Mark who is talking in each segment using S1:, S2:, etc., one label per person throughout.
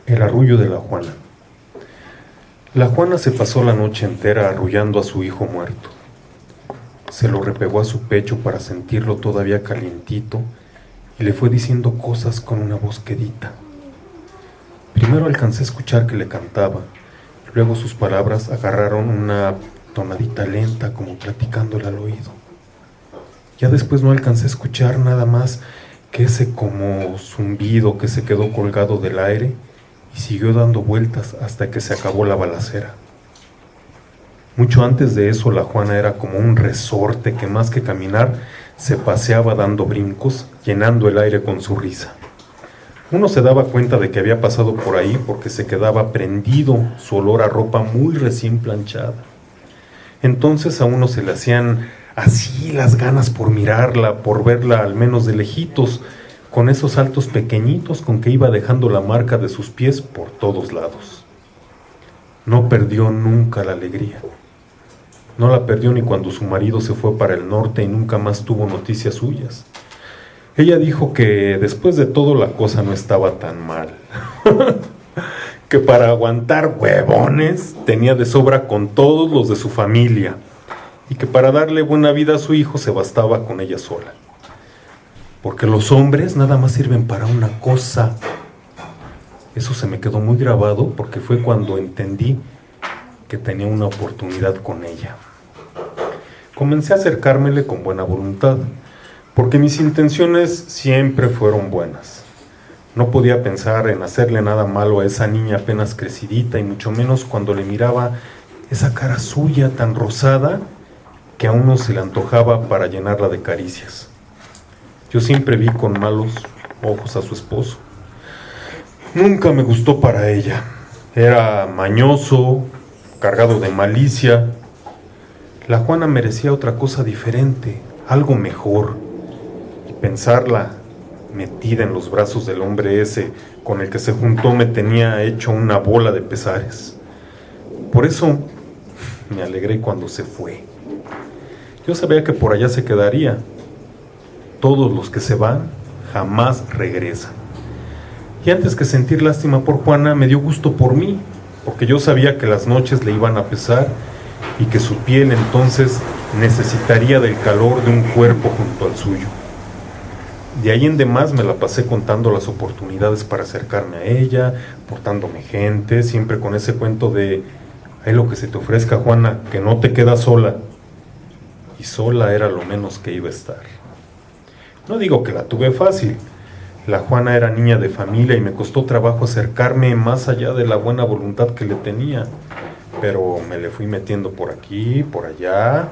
S1: El arrullo de la Juana. La Juana se pasó la noche entera arrullando a su hijo muerto. Se lo repegó a su pecho para sentirlo todavía calientito y le fue diciendo cosas con una voz quedita. Primero alcancé a escuchar que le cantaba, luego sus palabras agarraron una tonadita lenta como platicándole al oído. Ya después no alcancé a escuchar nada más que ese como zumbido que se quedó colgado del aire y siguió dando vueltas hasta que se acabó la balacera. Mucho antes de eso la Juana era como un resorte que más que caminar se paseaba dando brincos, llenando el aire con su risa. Uno se daba cuenta de que había pasado por ahí porque se quedaba prendido su olor a ropa muy recién planchada. Entonces a uno se le hacían así las ganas por mirarla, por verla al menos de lejitos, con esos saltos pequeñitos con que iba dejando la marca de sus pies por todos lados. No perdió nunca la alegría. No la perdió ni cuando su marido se fue para el norte y nunca más tuvo noticias suyas. Ella dijo que después de todo la cosa no estaba tan mal. Que para aguantar huevones tenía de sobra con todos los de su familia y que para darle buena vida a su hijo se bastaba con ella sola. Porque los hombres nada más sirven para una cosa. Eso se me quedó muy grabado porque fue cuando entendí que tenía una oportunidad con ella. Comencé a acercármele con buena voluntad, porque mis intenciones siempre fueron buenas. No podía pensar en hacerle nada malo a esa niña apenas crecidita, y mucho menos cuando le miraba esa cara suya tan rosada que a uno se le antojaba para llenarla de caricias. Yo siempre vi con malos ojos a su esposo. Nunca me gustó para ella. Era mañoso, cargado de malicia. La Juana merecía otra cosa diferente, algo mejor. Y pensarla metida en los brazos del hombre ese con el que se juntó me tenía hecho una bola de pesares. Por eso me alegré cuando se fue. Yo sabía que por allá se quedaría. Todos los que se van jamás regresan. Y antes que sentir lástima por Juana, me dio gusto por mí, porque yo sabía que las noches le iban a pesar y que su piel entonces necesitaría del calor de un cuerpo junto al suyo. De ahí en demás me la pasé contando las oportunidades para acercarme a ella, portándome gente, siempre con ese cuento de "Hay lo que se te ofrezca, Juana, que no te quedas sola". Y sola era lo menos que iba a estar. No digo que la tuve fácil. La Juana era niña de familia y me costó trabajo acercarme más allá de la buena voluntad que le tenía. Pero me le fui metiendo por aquí, por allá,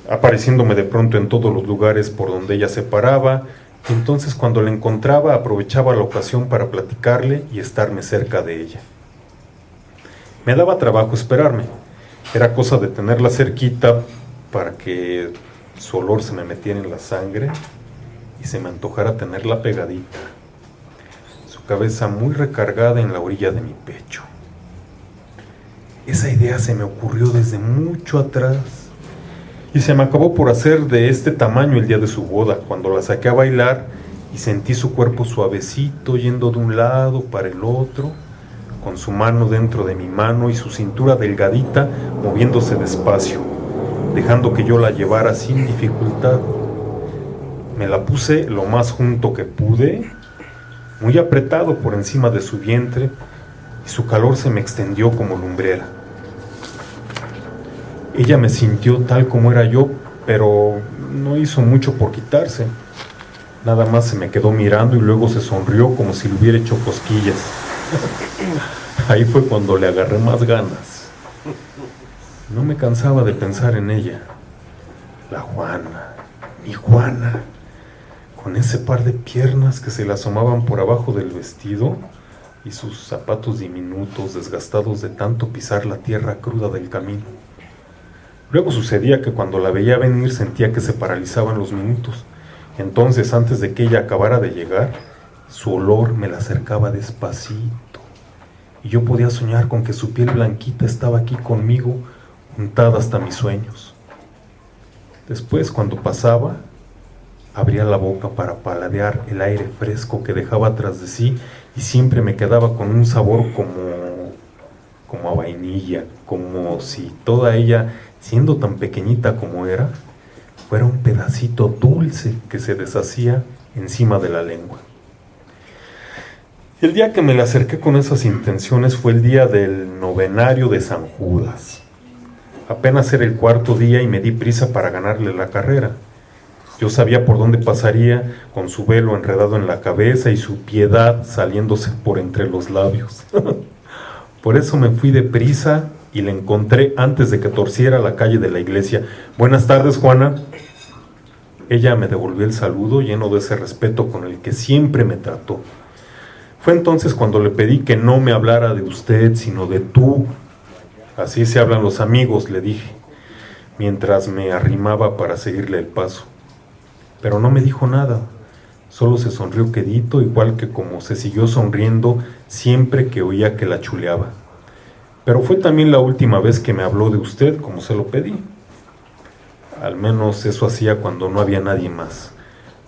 S1: apareciéndome de pronto en todos los lugares por donde ella se paraba. Y entonces cuando la encontraba aprovechaba la ocasión para platicarle y estarme cerca de ella. Me daba trabajo esperarme. Era cosa de tenerla cerquita para que su olor se me metiera en la sangre y se me antojara tenerla pegadita, su cabeza muy recargada en la orilla de mi pecho. Esa idea se me ocurrió desde mucho atrás y se me acabó por hacer de este tamaño el día de su boda, cuando la saqué a bailar y sentí su cuerpo suavecito yendo de un lado para el otro, con su mano dentro de mi mano y su cintura delgadita moviéndose despacio, dejando que yo la llevara sin dificultad. Me la puse lo más junto que pude, muy apretado por encima de su vientre, y su calor se me extendió como lumbrera. Ella me sintió tal como era yo, pero no hizo mucho por quitarse. Nada más se me quedó mirando y luego se sonrió como si le hubiera hecho cosquillas. Ahí fue cuando le agarré más ganas. No me cansaba de pensar en ella. La Juana, mi Juana, con ese par de piernas que se le asomaban por abajo del vestido y sus zapatos diminutos desgastados de tanto pisar la tierra cruda del camino. Luego sucedía que cuando la veía venir sentía que se paralizaban los minutos. Entonces, antes de que ella acabara de llegar, su olor me la acercaba despacito y yo podía soñar con que su piel blanquita estaba aquí conmigo, untada hasta mis sueños. Después, cuando pasaba, abría la boca para paladear el aire fresco que dejaba tras de sí y siempre me quedaba con un sabor como a vainilla, como si toda ella, siendo tan pequeñita como era, fuera un pedacito dulce que se deshacía encima de la lengua. El día que me le acerqué con esas intenciones fue el día del novenario de San Judas. Apenas era el cuarto día y me di prisa para ganarle la carrera. Yo sabía por dónde pasaría, con su velo enredado en la cabeza y su piedad saliéndose por entre los labios. Por eso me fui deprisa y le encontré antes de que torciera la calle de la iglesia. Buenas tardes, Juana. Ella me devolvió el saludo lleno de ese respeto con el que siempre me trató. Fue entonces cuando le pedí que no me hablara de usted, sino de tú. Así se hablan los amigos, le dije, mientras me arrimaba para seguirle el paso. Pero no me dijo nada, solo se sonrió quedito, igual que como se siguió sonriendo siempre que oía que la chuleaba. Pero fue también la última vez que me habló de usted, como se lo pedí. Al menos eso hacía cuando no había nadie más,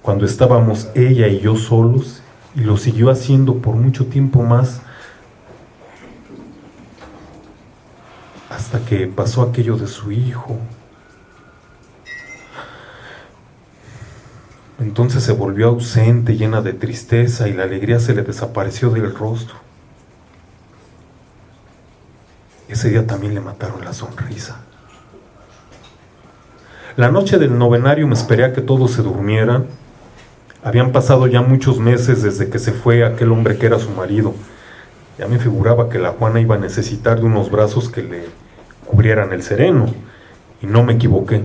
S1: cuando estábamos ella y yo solos, y lo siguió haciendo por mucho tiempo más, hasta que pasó aquello de su hijo. Entonces se volvió ausente, llena de tristeza, y la alegría se le desapareció del rostro. Ese día también le mataron la sonrisa. La noche del novenario me esperé a que todos se durmieran. Habían pasado ya muchos meses desde que se fue aquel hombre que era su marido. Ya me figuraba que la Juana iba a necesitar de unos brazos que le cubrieran el sereno, y no me equivoqué,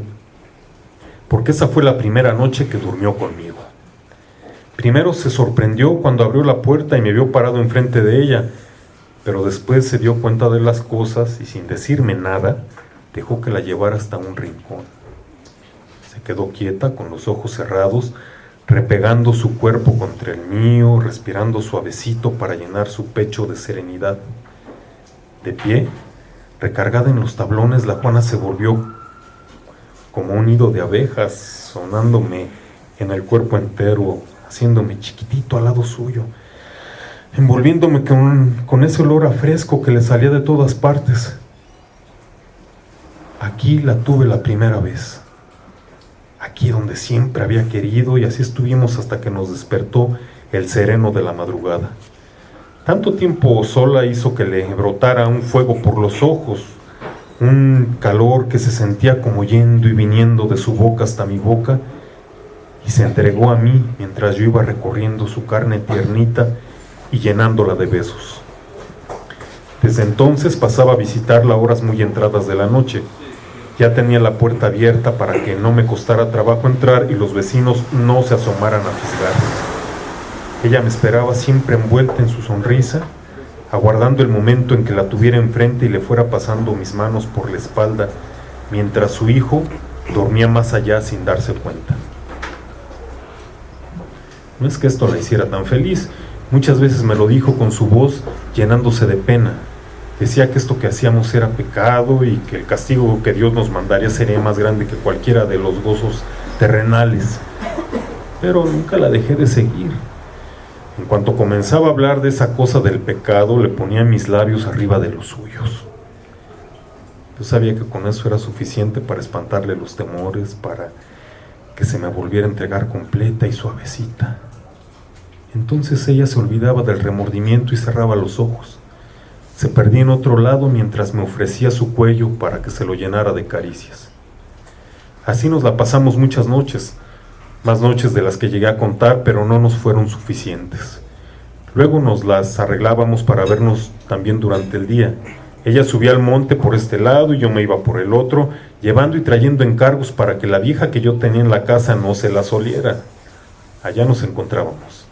S1: porque esa fue la primera noche que durmió conmigo. Primero se sorprendió cuando abrió la puerta y me vio parado enfrente de ella, pero después se dio cuenta de las cosas y sin decirme nada, dejó que la llevara hasta un rincón. Se quedó quieta con los ojos cerrados, repegando su cuerpo contra el mío, respirando suavecito para llenar su pecho de serenidad. De pie, recargada en los tablones, la Juana se volvió como un nido de abejas, sonándome en el cuerpo entero, haciéndome chiquitito al lado suyo, envolviéndome con ese olor a fresco que le salía de todas partes. Aquí la tuve la primera vez, aquí donde siempre había querido, y así estuvimos hasta que nos despertó el sereno de la madrugada. Tanto tiempo sola hizo que le brotara un fuego por los ojos, un calor que se sentía como yendo y viniendo de su boca hasta mi boca, y se entregó a mí mientras yo iba recorriendo su carne tiernita y llenándola de besos. Desde entonces pasaba a visitarla a horas muy entradas de la noche. Ya tenía la puerta abierta para que no me costara trabajo entrar y los vecinos no se asomaran a fisgar. Ella me esperaba siempre envuelta en su sonrisa, aguardando el momento en que la tuviera enfrente y le fuera pasando mis manos por la espalda, mientras su hijo dormía más allá sin darse cuenta. No es que esto la hiciera tan feliz, muchas veces me lo dijo con su voz llenándose de pena. Decía que esto que hacíamos era pecado y que el castigo que Dios nos mandaría sería más grande que cualquiera de los gozos terrenales. Pero nunca la dejé de seguir. En cuanto comenzaba a hablar de esa cosa del pecado, le ponía mis labios arriba de los suyos. Yo sabía que con eso era suficiente para espantarle los temores, para que se me volviera a entregar completa y suavecita. Entonces ella se olvidaba del remordimiento y cerraba los ojos. Se perdía en otro lado mientras me ofrecía su cuello para que se lo llenara de caricias. Así nos la pasamos muchas noches, más noches de las que llegué a contar, pero no nos fueron suficientes. Luego nos las arreglábamos para vernos también durante el día. Ella subía al monte por este lado y yo me iba por el otro, llevando y trayendo encargos para que la vieja que yo tenía en la casa no se las oliera. Allá nos encontrábamos.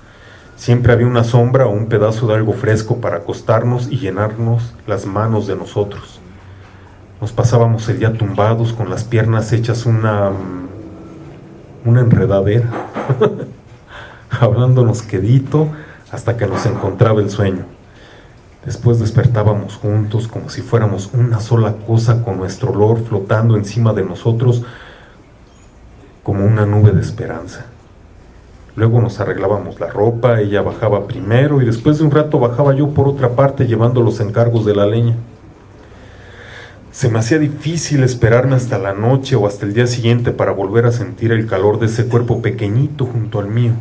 S1: Siempre había una sombra o un pedazo de algo fresco para acostarnos y llenarnos las manos de nosotros. Nos pasábamos el día tumbados con las piernas hechas una enredadera, hablándonos quedito hasta que nos encontraba el sueño. Después despertábamos juntos como si fuéramos una sola cosa, con nuestro olor flotando encima de nosotros como una nube de esperanza. Luego nos arreglábamos la ropa, ella bajaba primero y después de un rato bajaba yo por otra parte llevando los encargos de la leña. Se me hacía difícil esperarme hasta la noche o hasta el día siguiente para volver a sentir el calor de ese cuerpo pequeñito junto al mío,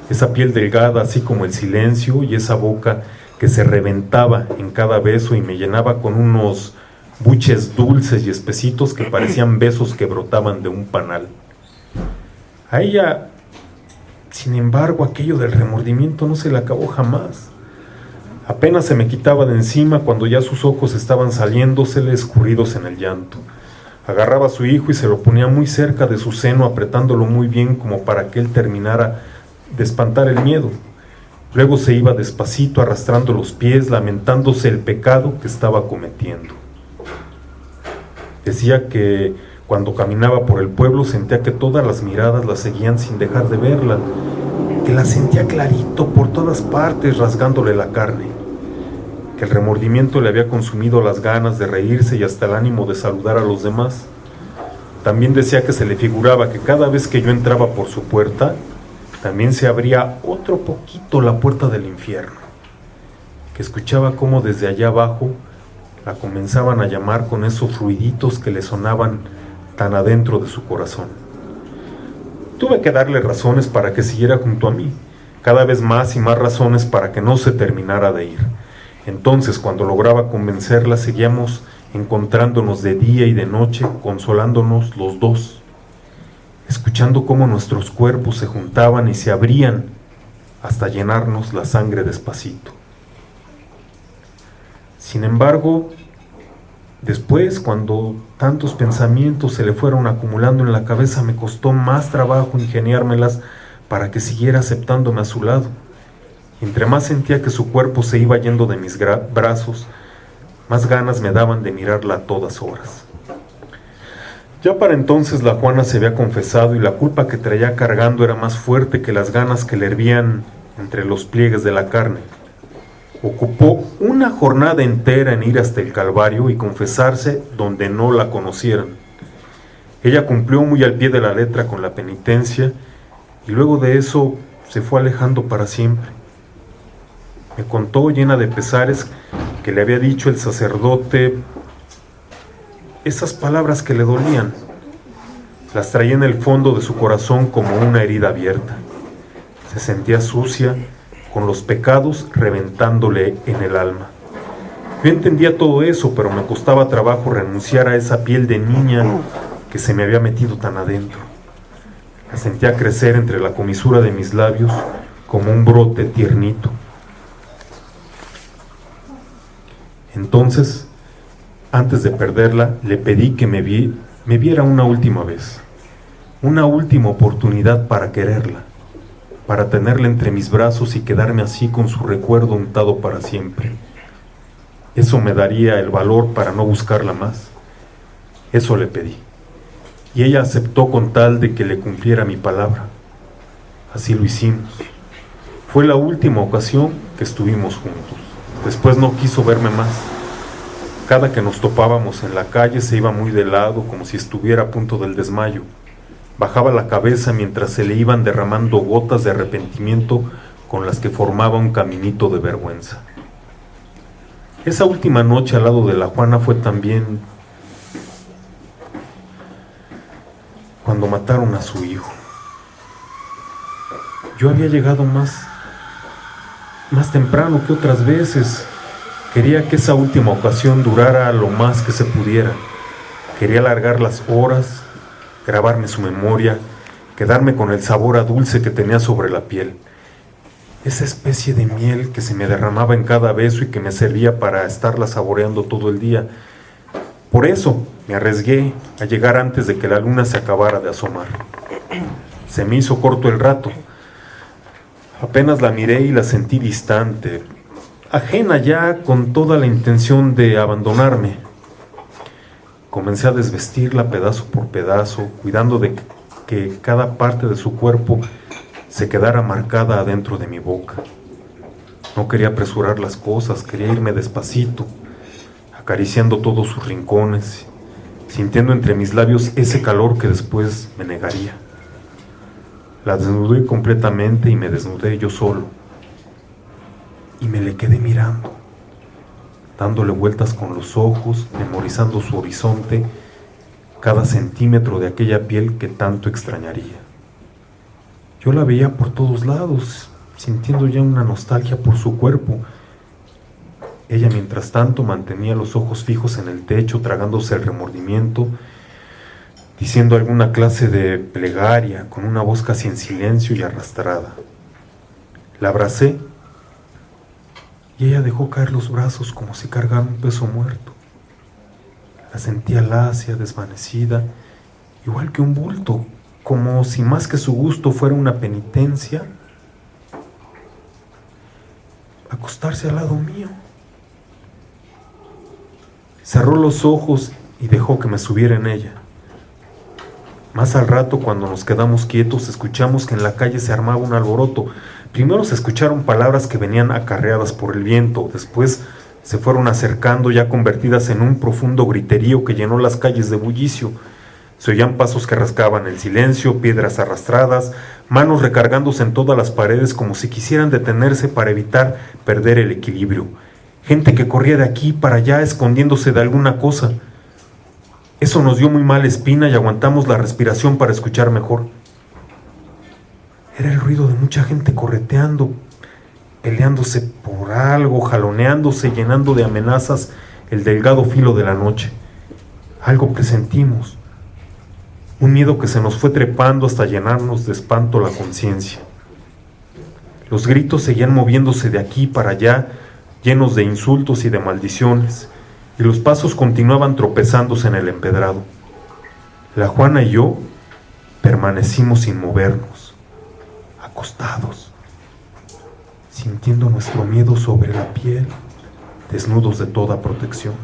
S1: esa piel delgada así como el silencio y esa boca que se reventaba en cada beso y me llenaba con unos buches dulces y espesitos que parecían besos que brotaban de un panal. A ella, sin embargo, aquello del remordimiento no se le acabó jamás. Apenas se me quitaba de encima cuando ya sus ojos estaban saliéndosele escurridos en el llanto. Agarraba a su hijo y se lo ponía muy cerca de su seno, apretándolo muy bien como para que él terminara de espantar el miedo. Luego se iba despacito arrastrando los pies, lamentándose el pecado que estaba cometiendo. Decía que cuando caminaba por el pueblo sentía que todas las miradas la seguían sin dejar de verla, que la sentía clarito por todas partes rasgándole la carne, que el remordimiento le había consumido las ganas de reírse y hasta el ánimo de saludar a los demás. También decía que se le figuraba que cada vez que yo entraba por su puerta, también se abría otro poquito la puerta del infierno, que escuchaba cómo desde allá abajo la comenzaban a llamar con esos ruiditos que le sonaban tan adentro de su corazón. Tuve que darle razones para que siguiera junto a mí, cada vez más y más razones para que no se terminara de ir. Entonces, cuando lograba convencerla, seguíamos encontrándonos de día y de noche, consolándonos los dos, escuchando cómo nuestros cuerpos se juntaban y se abrían hasta llenarnos la sangre despacito. Sin embargo, después, cuando tantos pensamientos se le fueron acumulando en la cabeza, me costó más trabajo ingeniármelas para que siguiera aceptándome a su lado. Y entre más sentía que su cuerpo se iba yendo de mis brazos, más ganas me daban de mirarla a todas horas. Ya para entonces la Juana se había confesado y la culpa que traía cargando era más fuerte que las ganas que le hervían entre los pliegues de la carne. Ocupó una jornada entera en ir hasta el Calvario y confesarse donde no la conocieran. Ella cumplió muy al pie de la letra con la penitencia y luego de eso se fue alejando para siempre. Me contó llena de pesares que le había dicho el sacerdote esas palabras que le dolían. Las traía en el fondo de su corazón como una herida abierta. Se sentía sucia, con los pecados reventándole en el alma. Yo entendía todo eso, pero me costaba trabajo renunciar a esa piel de niña que se me había metido tan adentro. La sentía crecer entre la comisura de mis labios como un brote tiernito. Entonces, antes de perderla, le pedí que me viera una última vez, una última oportunidad para quererla, para tenerla entre mis brazos y quedarme así con su recuerdo untado para siempre. Eso me daría el valor para no buscarla más. Eso le pedí. Y ella aceptó con tal de que le cumpliera mi palabra. Así lo hicimos. Fue la última ocasión que estuvimos juntos. Después no quiso verme más. Cada que nos topábamos en la calle se iba muy de lado, como si estuviera a punto del desmayo. Bajaba la cabeza mientras se le iban derramando gotas de arrepentimiento con las que formaba un caminito de vergüenza. Esa última noche al lado de la Juana fue también cuando mataron a su hijo. Yo había llegado más temprano que otras veces. Quería que esa última ocasión durara lo más que se pudiera. Quería alargar las horas, grabarme su memoria, quedarme con el sabor a dulce que tenía sobre la piel. Esa especie de miel que se me derramaba en cada beso y que me servía para estarla saboreando todo el día. Por eso me arriesgué a llegar antes de que la luna se acabara de asomar. Se me hizo corto el rato. Apenas la miré y la sentí distante, ajena ya, con toda la intención de abandonarme. Comencé a desvestirla pedazo por pedazo, cuidando de que cada parte de su cuerpo se quedara marcada adentro de mi boca. No quería apresurar las cosas, quería irme despacito, acariciando todos sus rincones, sintiendo entre mis labios ese calor que después me negaría. La desnudé completamente y me desnudé yo solo. Y me le quedé mirando, dándole vueltas con los ojos, memorizando su horizonte, cada centímetro de aquella piel que tanto extrañaría. Yo la veía por todos lados, sintiendo ya una nostalgia por su cuerpo. Ella, mientras tanto, mantenía los ojos fijos en el techo, tragándose el remordimiento, diciendo alguna clase de plegaria, con una voz casi en silencio y arrastrada. La abracé y ella dejó caer los brazos como si cargara un peso muerto. La sentía lacia, desvanecida, igual que un bulto, como si más que su gusto fuera una penitencia, acostarse al lado mío. Cerró los ojos y dejó que me subiera en ella. Más al rato, cuando nos quedamos quietos, escuchamos que en la calle se armaba un alboroto. Primero se escucharon palabras que venían acarreadas por el viento, después se fueron acercando ya convertidas en un profundo griterío que llenó las calles de bullicio. Se oían pasos que rascaban el silencio, piedras arrastradas, manos recargándose en todas las paredes como si quisieran detenerse para evitar perder el equilibrio. Gente que corría de aquí para allá escondiéndose de alguna cosa. Eso nos dio muy mala espina y aguantamos la respiración para escuchar mejor. Era el ruido de mucha gente correteando, peleándose por algo, jaloneándose, llenando de amenazas el delgado filo de la noche. Algo presentimos, un miedo que se nos fue trepando hasta llenarnos de espanto la conciencia. Los gritos seguían moviéndose de aquí para allá, llenos de insultos y de maldiciones, y los pasos continuaban tropezándose en el empedrado. La Juana y yo permanecimos sin movernos, acostados, sintiendo nuestro miedo sobre la piel, desnudos de toda protección.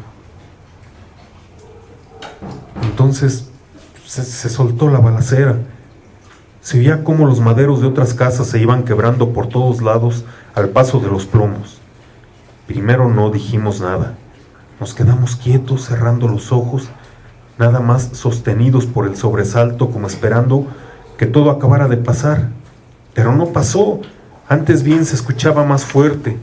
S1: Entonces se soltó la balacera. Se oía cómo los maderos de otras casas se iban quebrando por todos lados al paso de los plomos. Primero no dijimos nada. Nos quedamos quietos, cerrando los ojos, nada más sostenidos por el sobresalto, como esperando que todo acabara de pasar. Pero no pasó, antes bien se escuchaba más fuerte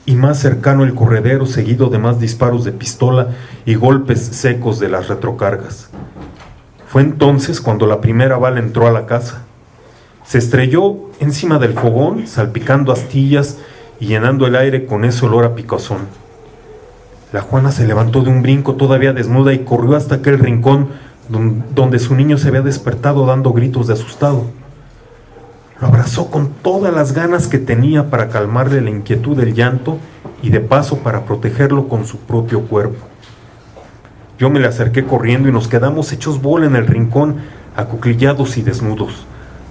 S1: y más cercano el corredero, seguido de más disparos de pistola y golpes secos de las retrocargas. Fue entonces cuando la primera bala entró a la casa. Se estrelló encima del fogón, salpicando astillas y llenando el aire con ese olor a picazón. La Juana se levantó de un brinco todavía desnuda y corrió hasta aquel rincón donde su niño se había despertado dando gritos de asustado. Lo abrazó con todas las ganas que tenía para calmarle la inquietud del llanto y de paso para protegerlo con su propio cuerpo. Yo me le acerqué corriendo y nos quedamos hechos bola en el rincón, acuclillados y desnudos,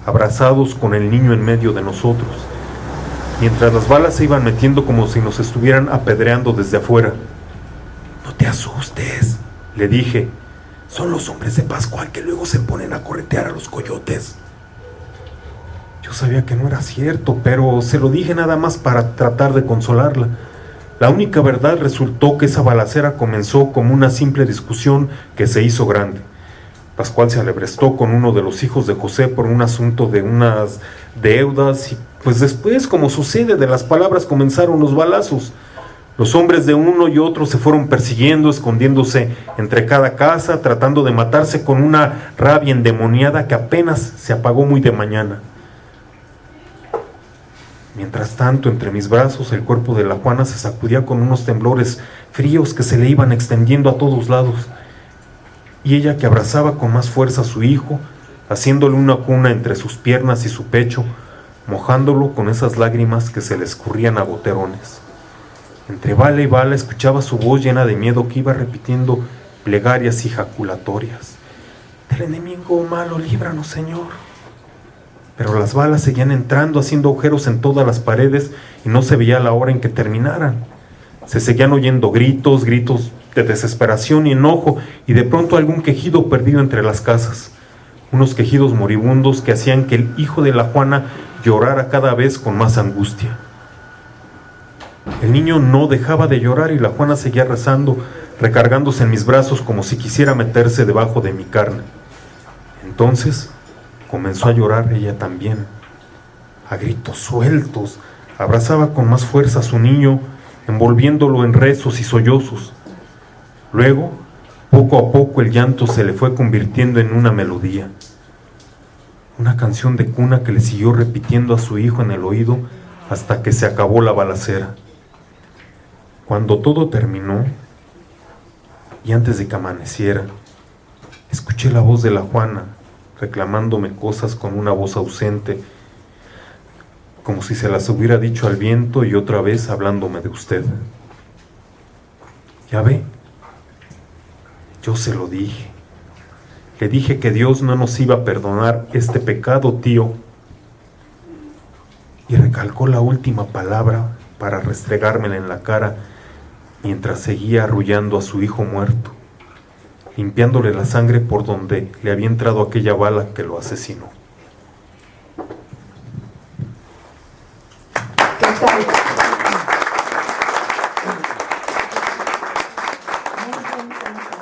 S1: abrazados con el niño en medio de nosotros, mientras las balas se iban metiendo como si nos estuvieran apedreando desde afuera. «No te asustes», le dije, «son los hombres de Pascual que luego se ponen a corretear a los coyotes». Yo sabía que no era cierto, pero se lo dije nada más para tratar de consolarla. La única verdad resultó que esa balacera comenzó como una simple discusión que se hizo grande. Pascual se alebrestó con uno de los hijos de José por un asunto de unas deudas y pues después, como sucede, de las palabras comenzaron los balazos. Los hombres de uno y otro se fueron persiguiendo, escondiéndose entre cada casa, tratando de matarse con una rabia endemoniada que apenas se apagó muy de mañana. Mientras tanto, entre mis brazos, el cuerpo de la Juana se sacudía con unos temblores fríos que se le iban extendiendo a todos lados. Y ella, que abrazaba con más fuerza a su hijo, haciéndole una cuna entre sus piernas y su pecho, mojándolo con esas lágrimas que se le escurrían a goterones. Entre bala y bala escuchaba su voz llena de miedo que iba repitiendo plegarias y jaculatorias. «Del enemigo malo, líbranos, Señor». Pero las balas seguían entrando, haciendo agujeros en todas las paredes y no se veía la hora en que terminaran. Se seguían oyendo gritos de desesperación y enojo, y de pronto algún quejido perdido entre las casas. Unos quejidos moribundos que hacían que el hijo de la Juana llorara cada vez con más angustia. El niño no dejaba de llorar y la Juana seguía rezando, recargándose en mis brazos como si quisiera meterse debajo de mi carne. Entonces comenzó a llorar ella también, a gritos sueltos. Abrazaba con más fuerza a su niño, envolviéndolo en rezos y sollozos. Luego, poco a poco, el llanto se le fue convirtiendo en una melodía, una canción de cuna que le siguió repitiendo a su hijo en el oído hasta que se acabó la balacera. Cuando todo terminó, y antes de que amaneciera, escuché la voz de la Juana reclamándome cosas con una voz ausente, como si se las hubiera dicho al viento, y otra vez hablándome de usted. Ya ve, yo se lo dije. Le dije que Dios no nos iba a perdonar este pecado, tío. Y recalcó la última palabra para restregármela en la cara mientras seguía arrullando a su hijo muerto, limpiándole la sangre por donde le había entrado aquella bala que lo asesinó.
S2: ¿Qué tal? Muy bien,